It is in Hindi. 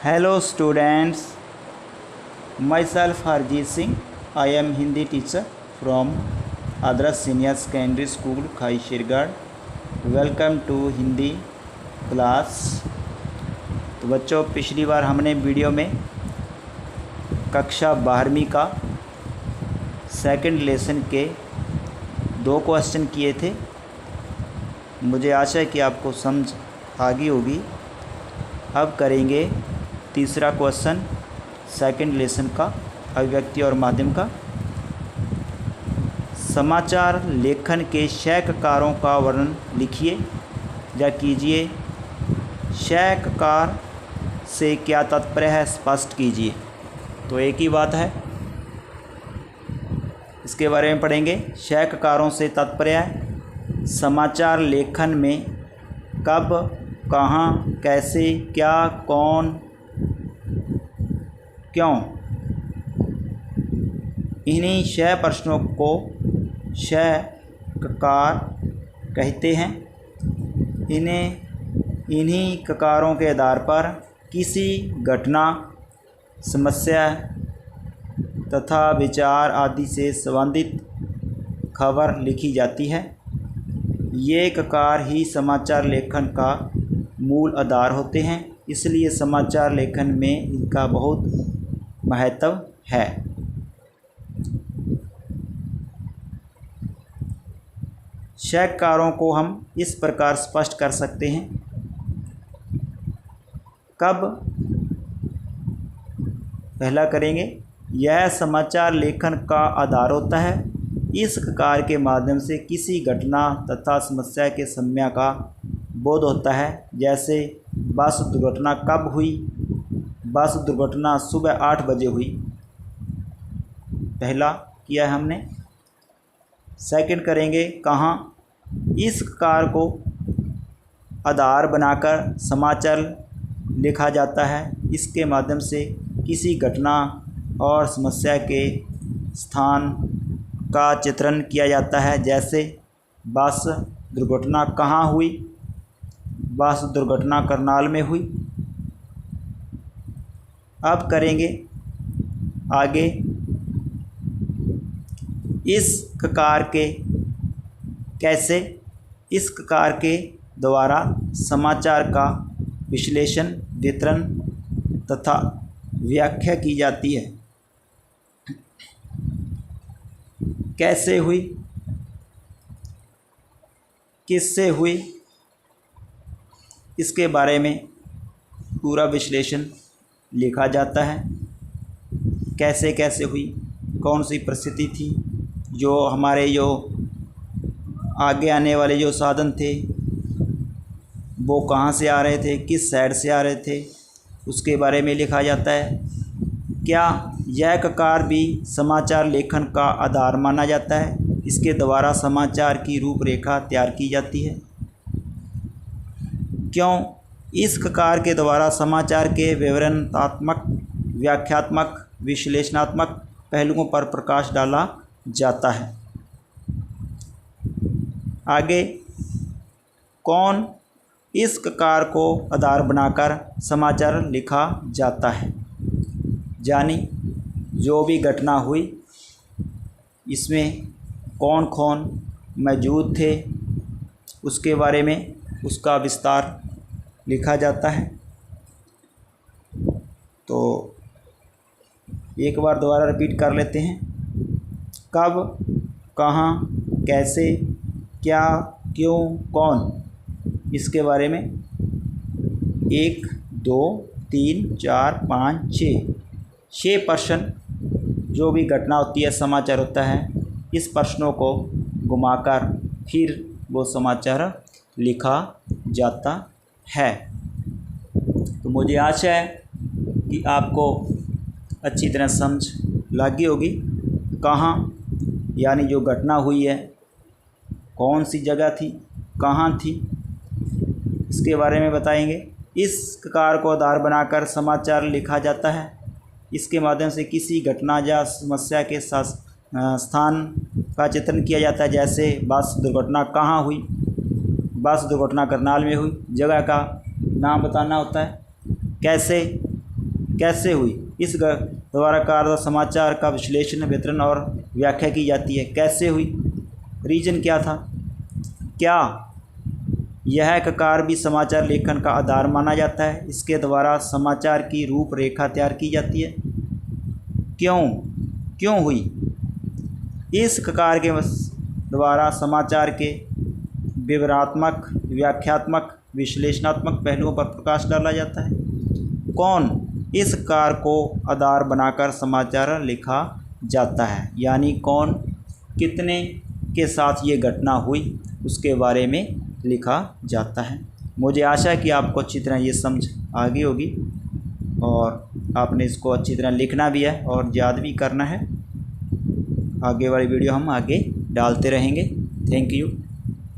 Hello students, myself Harjeet Singh. I am Hindi teacher from Adarsh Senior Secondary School, Khai Shirgarh. Welcome to Hindi class. तो बच्चों, पिछली बार हमने वीडियो में कक्षा 12वीं का सेकंड लेसन के 2 क्वेश्चन किए थे। मुझे आशा है कि आपको समझ आ गई होगी। अब करेंगे तीसरा क्वेश्चन सेकंड लेसन का, अभिव्यक्ति और माध्यम का। समाचार लेखन के शैककारों का वर्णन लिखिए या कीजिए। शैककार से क्या तात्पर्य है, स्पष्ट कीजिए। तो एक ही बात है, इसके बारे में पढ़ेंगे। शैककारों से तात्पर्य है समाचार लेखन में कब, कहाँ, कैसे, क्या, कौन, क्यों। इन्हीं शय प्रश्नों को शैककार कहते हैं। इन्हीं ककारों के आधार पर किसी घटना, समस्या तथा विचार आदि से संबंधित खबर लिखी जाती है। ये ककार ही समाचार लेखन का मूल आधार होते हैं, इसलिए समाचार लेखन में इनका बहुत महत्व है। शैककारों को हम इस प्रकार स्पष्ट कर सकते हैं। कब, पहला करेंगे, यह समाचार लेखन का आधार होता है। इस ककार के माध्यम से किसी घटना तथा समस्या के सम्य का बोध होता है। जैसे बस दुर्घटना कब हुई। बस दुर्घटना सुबह 8 बजे हुई। पहला किया है हमने। सेकंड करेंगे, कहाँ। इस ककार को आधार बनाकर समाचार लिखा जाता है। इसके माध्यम से किसी घटना और समस्या के स्थान का चित्रण किया जाता है। जैसे बस दुर्घटना कहाँ हुई। बस दुर्घटना करनाल में हुई। अब करेंगे आगे, इस ककार के कैसे। इस ककार के द्वारा समाचार का विश्लेषण, वितरण तथा व्याख्या की जाती है। कैसे हुई, किससे हुई, इसके बारे में पूरा विश्लेषण लिखा जाता है। कैसे कैसे हुई, कौन सी परिस्थिति थी, जो हमारे जो आगे आने वाले जो साधन थे वो कहाँ से आ रहे थे, किस साइड से आ रहे थे, उसके बारे में लिखा जाता है। क्या यह ककार भी समाचार लेखन का आधार माना जाता है। इसके द्वारा समाचार की रूपरेखा तैयार की जाती है। क्यों, इस ककार के द्वारा समाचार के विवरणात्मक, व्याख्यात्मक, विश्लेषणात्मक पहलुओं पर प्रकाश डाला जाता है। आगे, कौन। इस ककार को आधार बनाकर समाचार लिखा जाता है। यानी जो भी घटना हुई, इसमें कौन कौन मौजूद थे, उसके बारे में उसका विस्तार लिखा जाता है। तो एक बार दोबारा रिपीट कर लेते हैं। कब, कहाँ, कैसे, क्या, क्यों, कौन, इसके बारे में 1, 2, 3, 4, 5, 6 प्रश्न, जो भी घटना होती है, समाचार होता है, इस प्रश्नों को घुमाकर फिर वो समाचार लिखा जाता है। तो मुझे आशा है कि आपको अच्छी तरह समझ लगी होगी। कहाँ यानी जो घटना हुई है, कौन सी जगह थी, कहाँ थी, इसके बारे में बताएंगे। इस ककार को आधार बनाकर समाचार लिखा जाता है। इसके माध्यम से किसी घटना या समस्या के स्थान का चित्रण किया जाता है। जैसे बस दुर्घटना कहाँ हुई। बस दुर्घटना करनाल में हुई, जगह का नाम बताना होता है। कैसे, कैसे हुई। इस द्वारा कार्य समाचार का विश्लेषण, वितरण और व्याख्या की जाती है। कैसे हुई, रीजन क्या था। क्या, यह ककार भी समाचार लेखन का आधार माना जाता है। इसके द्वारा समाचार की रूपरेखा तैयार की जाती है। क्यों, क्यों हुई, इस ककार के द्वारा समाचार के विवरणात्मक, व्याख्यात्मक, विश्लेषणात्मक पहलुओं पर प्रकाश डाला जाता है। कौन, इस ककार को आधार बनाकर समाचार लिखा जाता है। यानी कौन, कितने के साथ ये घटना हुई उसके बारे में लिखा जाता है। मुझे आशा है कि आपको अच्छी तरह ये समझ आ गई होगी और आपने इसको अच्छी तरह लिखना भी है और याद भी करना है। आगे वाली वीडियो हम आगे डालते रहेंगे। Thank you.